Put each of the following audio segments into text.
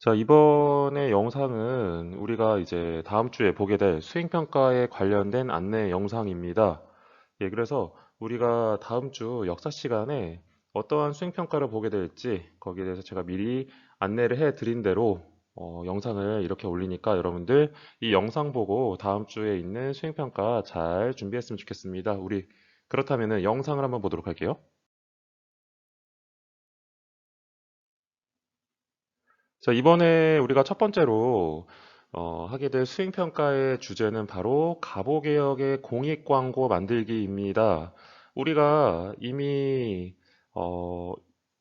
자, 이번에 영상은 우리가 이제 다음 주에 보게 될 수행평가에 관련된 안내 영상입니다. 예, 그래서 우리가 다음 주 역사 시간에 어떠한 수행평가를 보게 될지 거기에 대해서 제가 미리 안내를 해 드린 대로 영상을 이렇게 올리니까 여러분들 이 영상 보고 다음 주에 있는 수행평가 잘 준비했으면 좋겠습니다. 우리 그렇다면은 영상을 한번 보도록 할게요. 자, 이번에 우리가 첫 번째로 하게 될 수행평가의 주제는 바로 가보개혁의 공익광고 만들기입니다. 우리가 이미 어,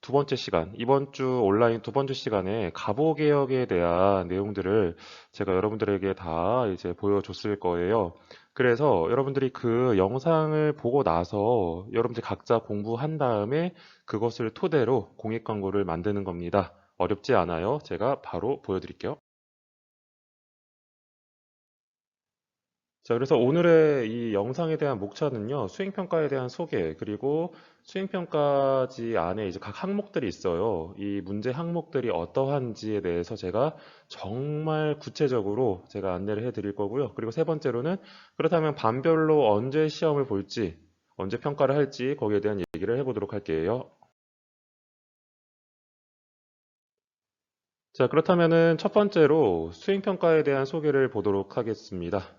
두 번째 시간, 이번 주 온라인 두 번째 시간에 가보개혁에 대한 내용들을 제가 여러분들에게 다 이제 보여줬을 거예요. 그래서 여러분들이 그 영상을 보고 나서 여러분들 각자 공부한 다음에 그것을 토대로 공익광고를 만드는 겁니다. 어렵지 않아요. 제가 바로 보여드릴게요. 자, 그래서 오늘의 이 영상에 대한 목차는요, 수행평가에 대한 소개, 그리고 수행평가지 안에 이제 각 항목들이 있어요. 이 문제 항목들이 어떠한지에 대해서 제가 정말 구체적으로 제가 안내를 해 드릴 거고요. 그리고 세 번째로는 그렇다면 반별로 언제 시험을 볼지, 언제 평가를 할지 거기에 대한 얘기를 해보도록 할게요. 자, 그렇다면은 첫 번째로 수행평가에 대한 소개를 보도록 하겠습니다.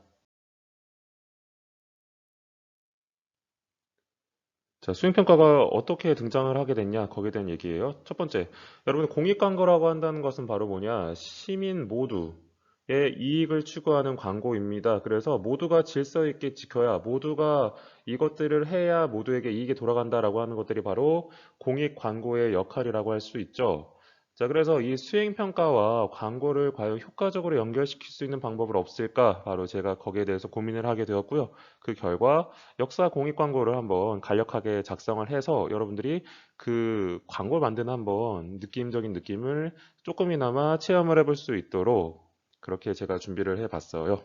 자, 수행평가가 어떻게 등장을 하게 됐냐, 거기에 대한 얘기예요. 첫 번째, 여러분 공익광고라고 한다는 것은 바로 뭐냐, 시민 모두의 이익을 추구하는 광고입니다. 그래서 모두가 질서 있게 지켜야, 모두가 이것들을 해야 모두에게 이익이 돌아간다라고 하는 것들이 바로 공익광고의 역할이라고 할 수 있죠. 자, 그래서 이 수행평가와 광고를 과연 효과적으로 연결시킬 수 있는 방법은 없을까? 바로 제가 거기에 대해서 고민을 하게 되었고요. 그 결과 역사 공익 광고를 한번 간략하게 작성을 해서 여러분들이 그 광고를 만드는 한번 느낌적인 느낌을 조금이나마 체험을 해볼 수 있도록 그렇게 제가 준비를 해봤어요.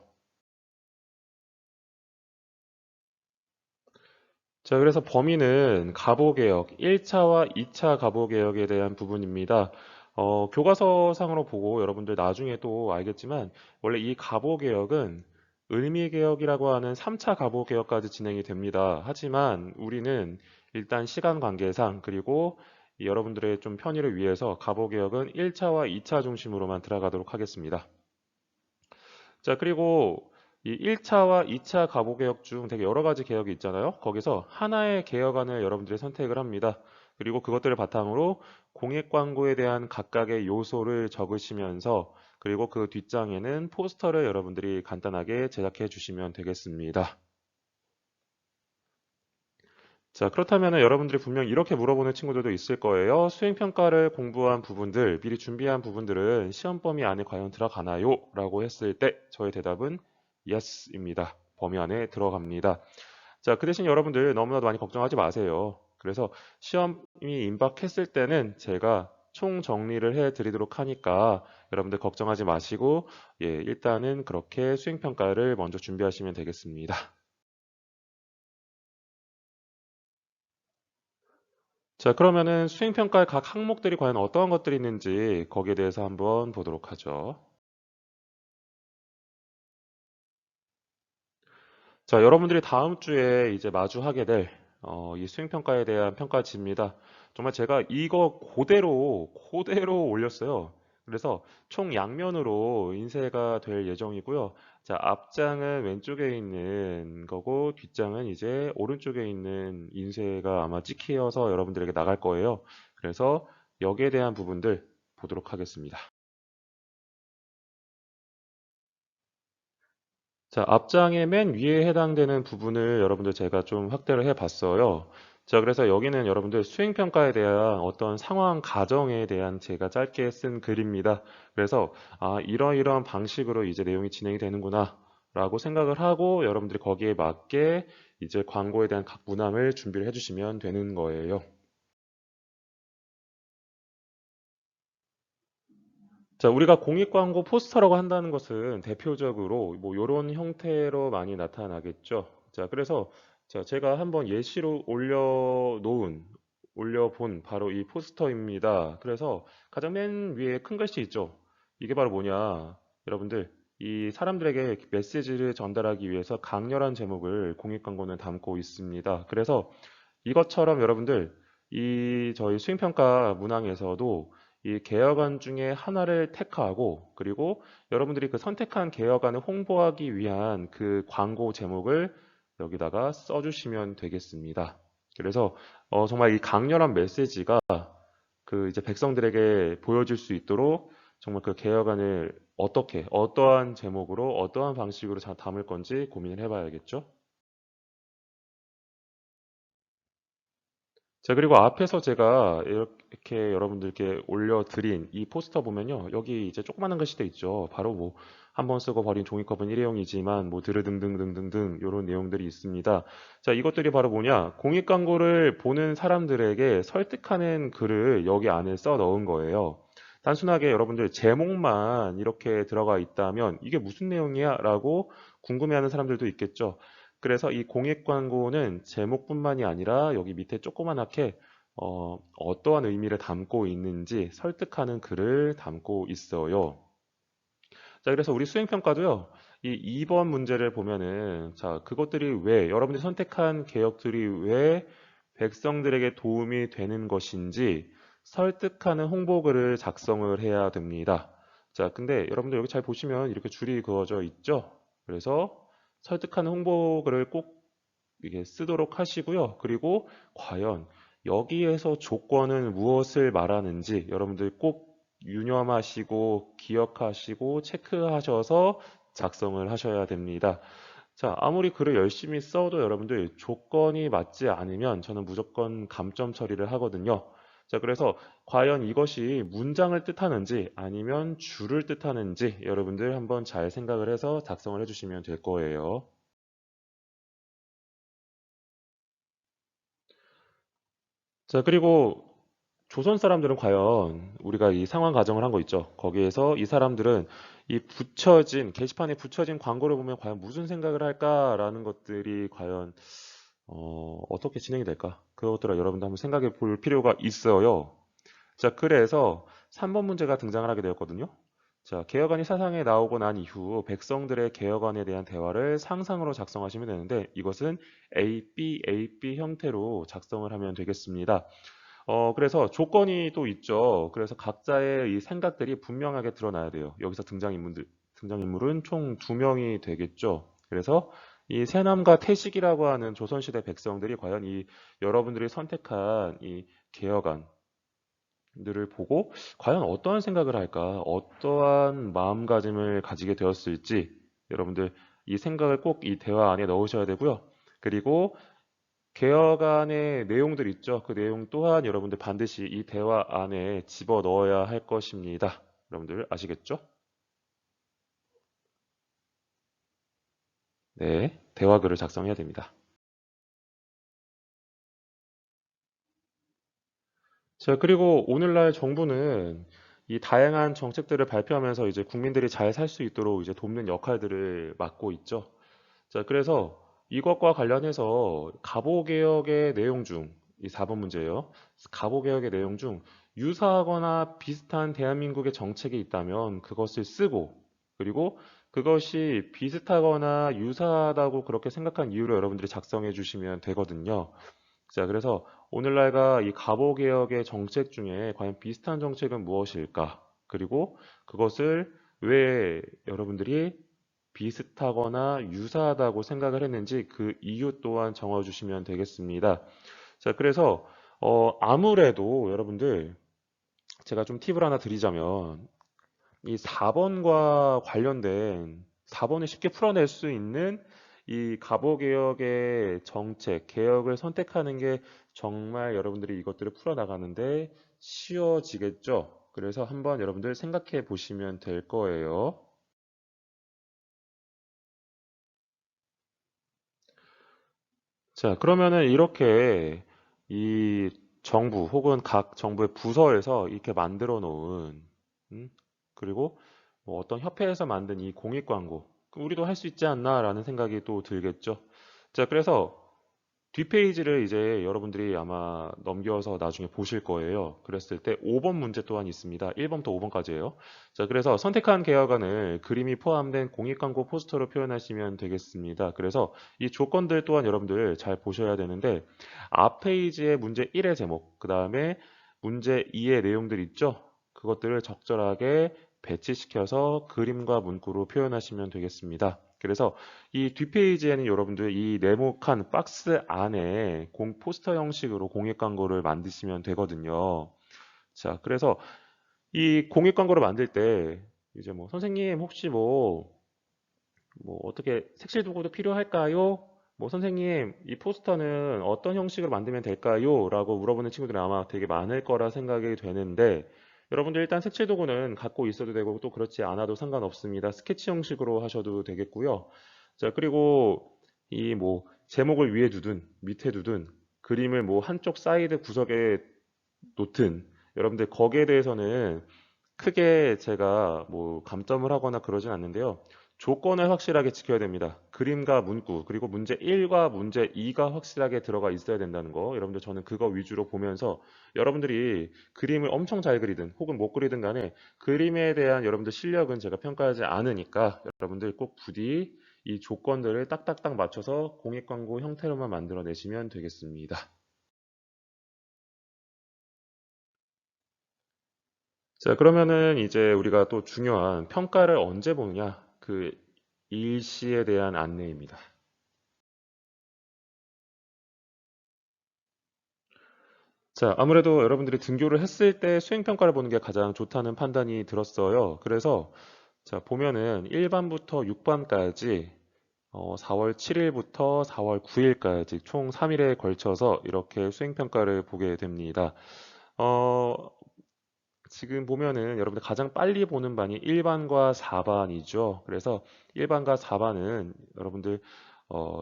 자, 그래서 범위는 가보개혁, 1차와 2차 가보개혁에 대한 부분입니다. 교과서상으로 보고 여러분들 나중에 또 알겠지만 원래 이 가보개혁은 을미개혁이라고 하는 3차 가보개혁까지 진행이 됩니다. 하지만 우리는 일단 시간 관계상 그리고 이 여러분들의 좀 편의를 위해서 가보개혁은 1차와 2차 중심으로만 들어가도록 하겠습니다. 자, 그리고 이 1차와 2차 가보 개혁 중 되게 여러 가지 개혁이 있잖아요. 거기서 하나의 개혁안을 여러분들이 선택을 합니다. 그리고 그것들을 바탕으로 공익 광고에 대한 각각의 요소를 적으시면서 그리고 그 뒷장에는 포스터를 여러분들이 간단하게 제작해 주시면 되겠습니다. 자, 그렇다면 여러분들이 분명 이렇게 물어보는 친구들도 있을 거예요. 수행평가를 공부한 부분들, 미리 준비한 부분들은 시험 범위 안에 과연 들어가나요? 라고 했을 때 저의 대답은 yes입니다. 범위 안에 들어갑니다. 자, 그 대신 여러분들 너무나도 많이 걱정하지 마세요. 그래서 시험이 임박했을 때는 제가 총 정리를 해 드리도록 하니까 여러분들 걱정하지 마시고, 예, 일단은 그렇게 수행평가를 먼저 준비하시면 되겠습니다. 자, 그러면은 수행평가의 각 항목들이 과연 어떠한 것들이 있는지 거기에 대해서 한번 보도록 하죠. 자, 여러분들이 다음 주에 이제 마주하게 될 이 수행평가에 대한 평가지입니다. 정말 제가 이거 그대로 올렸어요. 그래서 총 양면으로 인쇄가 될 예정이고요. 자, 앞장은 왼쪽에 있는 거고 뒷장은 이제 오른쪽에 있는 인쇄가 아마 찍혀서 여러분들에게 나갈 거예요. 그래서 여기에 대한 부분들 보도록 하겠습니다. 자, 앞장의 맨 위에 해당되는 부분을 여러분들 제가 좀 확대를 해 봤어요. 자, 그래서 여기는 여러분들 수행평가에 대한 어떤 상황 가정에 대한 제가 짧게 쓴 글입니다. 그래서, 아, 이러이러한 방식으로 이제 내용이 진행이 되는구나, 라고 생각을 하고 여러분들이 거기에 맞게 이제 광고에 대한 각 문항을 준비를 해주시면 되는 거예요. 자, 우리가 공익광고 포스터라고 한다는 것은 대표적으로 뭐 이런 형태로 많이 나타나겠죠. 자, 그래서 자, 제가 한번 예시로 올려본 바로 이 포스터입니다. 그래서 가장 맨 위에 큰 글씨 있죠. 이게 바로 뭐냐? 여러분들, 이 사람들에게 메시지를 전달하기 위해서 강렬한 제목을 공익 광고는 담고 있습니다. 그래서 이것처럼 여러분들, 이 저희 수행평가 문항에서도 이 개혁안 중에 하나를 택하고, 그리고 여러분들이 그 선택한 개혁안을 홍보하기 위한 그 광고 제목을 여기다가 써주시면 되겠습니다. 그래서 정말 이 강렬한 메시지가 그 이제 백성들에게 보여줄 수 있도록 정말 그 개혁안을 어떻게, 어떠한 제목으로, 어떠한 방식으로 담을 건지 고민을 해봐야겠죠. 자, 그리고 앞에서 제가 이렇게 여러분들께 올려드린 이 포스터 보면요. 여기 이제 조그마한 글씨 돼 있죠. 바로 뭐, 한 번 쓰고 버린 종이컵은 일회용이지만, 뭐, 드르등등등등등, 이런 내용들이 있습니다. 자, 이것들이 바로 뭐냐. 공익 광고를 보는 사람들에게 설득하는 글을 여기 안에 써 넣은 거예요. 단순하게 여러분들 제목만 이렇게 들어가 있다면, 이게 무슨 내용이야? 라고 궁금해하는 사람들도 있겠죠. 그래서 이 공익 광고는 제목뿐만이 아니라 여기 밑에 조그맣게 어떠한 의미를 담고 있는지 설득하는 글을 담고 있어요. 자, 그래서 우리 수행평가도요, 이 2번 문제를 보면은, 자, 그것들이 왜, 여러분들이 선택한 개혁들이 왜 백성들에게 도움이 되는 것인지 설득하는 홍보글을 작성을 해야 됩니다. 자, 근데 여러분들 여기 잘 보시면 이렇게 줄이 그어져 있죠? 그래서 설득하는 홍보글을 꼭 이게 쓰도록 하시고요. 그리고 과연 여기에서 조건은 무엇을 말하는지 여러분들 꼭 유념하시고 기억하시고 체크하셔서 작성을 하셔야 됩니다. 자, 아무리 글을 열심히 써도 여러분들 조건이 맞지 않으면 저는 무조건 감점 처리를 하거든요. 자, 그래서 과연 이것이 문장을 뜻하는지 아니면 줄을 뜻하는지 여러분들 한번 잘 생각을 해서 작성을 해주시면 될 거예요. 자, 그리고 조선 사람들은 과연 우리가 이 상황 가정을 한 거 있죠. 거기에서 이 사람들은 이 게시판에 붙여진 광고를 보면 과연 무슨 생각을 할까라는 것들이 과연 어떻게 진행이 될까? 그것들을 여러분도 한번 생각해 볼 필요가 있어요. 자, 그래서 3번 문제가 등장을 하게 되었거든요. 자, 개혁안이 사상에 나오고 난 이후 백성들의 개혁안에 대한 대화를 상상으로 작성하시면 되는데 이것은 A, B 형태로 작성을 하면 되겠습니다. 그래서 조건이 또 있죠. 그래서 각자의 이 생각들이 분명하게 드러나야 돼요. 여기서 등장인물은 총 두 명이 되겠죠. 그래서 이 세남과 태식이라고 하는 조선시대 백성들이 과연 이 여러분들이 선택한 이 개혁안들을 보고 과연 어떠한 생각을 할까, 어떠한 마음가짐을 가지게 되었을지 여러분들 이 생각을 꼭 이 대화 안에 넣으셔야 되고요. 그리고 개혁안의 내용들 있죠. 그 내용 또한 여러분들 반드시 이 대화 안에 집어 넣어야 할 것입니다. 여러분들 아시겠죠? 네, 대화글을 작성해야 됩니다. 자, 그리고 오늘날 정부는 이 다양한 정책들을 발표하면서 이제 국민들이 잘 살 수 있도록 이제 돕는 역할들을 맡고 있죠. 자, 그래서 이것과 관련해서 가보개혁의 내용 중, 이 4번 문제예요. 가보개혁의 내용 중 유사하거나 비슷한 대한민국의 정책이 있다면 그것을 쓰고, 그리고 그것이 비슷하거나 유사하다고 그렇게 생각한 이유로 여러분들이 작성해 주시면 되거든요. 자, 그래서 오늘날과 이 가보개혁의 정책 중에 과연 비슷한 정책은 무엇일까? 그리고 그것을 왜 여러분들이 비슷하거나 유사하다고 생각을 했는지 그 이유 또한 적어주시면 되겠습니다. 자, 그래서 아무래도 여러분들 제가 좀 팁을 하나 드리자면 이 4번과 관련된 4번을 쉽게 풀어낼 수 있는 이 가보개혁의 정책, 개혁을 선택하는 게 정말 여러분들이 이것들을 풀어나가는데 쉬워지겠죠? 그래서 한번 여러분들 생각해 보시면 될 거예요. 자, 그러면은 이렇게 이 정부 혹은 각 정부의 부서에서 이렇게 만들어 놓은, 음, 그리고 뭐 어떤 협회에서 만든 이 공익 광고, 그럼 우리도 할 수 있지 않나라는 생각이 또 들겠죠. 자, 그래서 뒷페이지를 이제 여러분들이 아마 넘겨서 나중에 보실 거예요. 그랬을 때 5번 문제 또한 있습니다. 1번부터 5번까지예요. 자, 그래서 선택한 계약안을 그림이 포함된 공익광고 포스터로 표현하시면 되겠습니다. 그래서 이 조건들 또한 여러분들 잘 보셔야 되는데 앞 페이지의 문제 1의 제목, 그 다음에 문제 2의 내용들 있죠? 그것들을 적절하게 배치시켜서 그림과 문구로 표현하시면 되겠습니다. 그래서 이 뒷페이지에는 여러분들 이 네모칸 박스 안에 공 포스터 형식으로 공익 광고를 만드시면 되거든요. 자, 그래서 이 공익 광고를 만들 때 이제 뭐 선생님 혹시 뭐 어떻게 색칠 도구도 필요할까요? 뭐 선생님 이 포스터는 어떤 형식으로 만들면 될까요? 라고 물어보는 친구들이 아마 되게 많을 거라 생각이 되는데 여러분들 일단 색칠 도구는 갖고 있어도 되고 또 그렇지 않아도 상관없습니다. 스케치 형식으로 하셔도 되겠고요. 자, 그리고 이 뭐 제목을 위에 두든 밑에 두든 그림을 뭐 한쪽 사이드 구석에 놓든 여러분들 거기에 대해서는 크게 제가 뭐 감점을 하거나 그러진 않는데요. 조건을 확실하게 지켜야 됩니다. 그림과 문구, 그리고 문제 1과 문제 2가 확실하게 들어가 있어야 된다는 거. 여러분들 저는 그거 위주로 보면서 여러분들이 그림을 엄청 잘 그리든 혹은 못 그리든 간에 그림에 대한 여러분들 실력은 제가 평가하지 않으니까 여러분들 꼭 부디 이 조건들을 딱딱딱 맞춰서 공익 광고 형태로만 만들어 내시면 되겠습니다. 자, 그러면은 이제 우리가 또 중요한 평가를 언제 보느냐? 그 일시에 대한 안내입니다. 자, 아무래도 여러분들이 등교를 했을 때 수행평가를 보는 게 가장 좋다는 판단이 들었어요. 그래서 자, 보면은 1반부터 6반까지 4월 7일부터 4월 9일까지 총 3일에 걸쳐서 이렇게 수행평가를 보게 됩니다. 어, 지금 보면은 여러분들 가장 빨리 보는 반이 1반과 4반이죠. 그래서 1반과 4반은 여러분들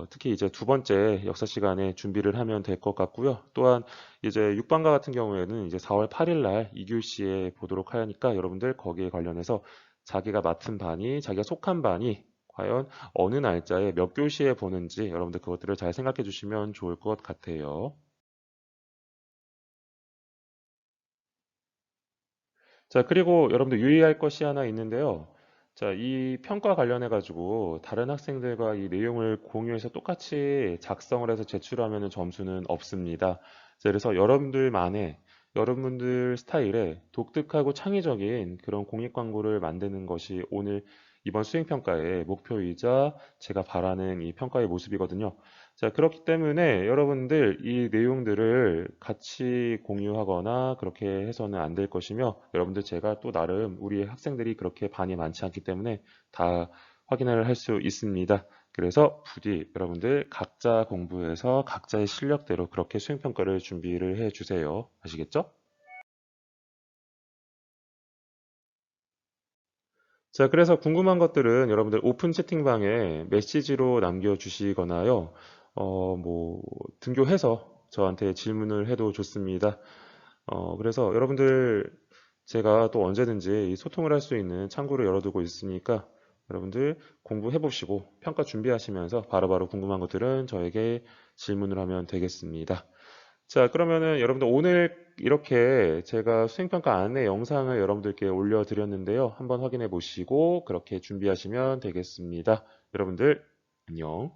특히 이제 두 번째 역사 시간에 준비를 하면 될 것 같고요. 또한 이제 6반과 같은 경우에는 이제 4월 8일 날 2교시에 보도록 하니까 여러분들 거기에 관련해서 자기가 맡은 반이, 자기가 속한 반이 과연 어느 날짜에 몇 교시에 보는지 여러분들 그것들을 잘 생각해 주시면 좋을 것 같아요. 자, 그리고 여러분들 유의할 것이 하나 있는데요. 자, 이 평가 관련해 가지고 다른 학생들과 이 내용을 공유해서 똑같이 작성을 해서 제출하면 점수는 없습니다. 자, 그래서 여러분들만의 여러분들 스타일의 독특하고 창의적인 그런 공익 광고를 만드는 것이 오늘 이번 수행 평가의 목표이자 제가 바라는 이 평가의 모습이거든요. 자, 그렇기 때문에 여러분들 이 내용들을 같이 공유하거나 그렇게 해서는 안 될 것이며, 여러분들 제가 또 나름 우리 학생들이 그렇게 반이 많지 않기 때문에 다 확인을 할 수 있습니다. 그래서 부디 여러분들 각자 공부해서 각자의 실력대로 그렇게 수행평가를 준비를 해 주세요. 아시겠죠? 자, 그래서 궁금한 것들은 여러분들 오픈 채팅방에 메시지로 남겨주시거나요. 뭐, 등교해서 저한테 질문을 해도 좋습니다. 그래서 여러분들 제가 또 언제든지 이 소통을 할 수 있는 창구를 열어두고 있으니까 여러분들 공부해 보시고 평가 준비하시면서 바로바로 궁금한 것들은 저에게 질문을 하면 되겠습니다. 자, 그러면은 여러분들 오늘 이렇게 제가 수행평가 안내 영상을 여러분들께 올려드렸는데요. 한번 확인해 보시고 그렇게 준비하시면 되겠습니다. 여러분들 안녕.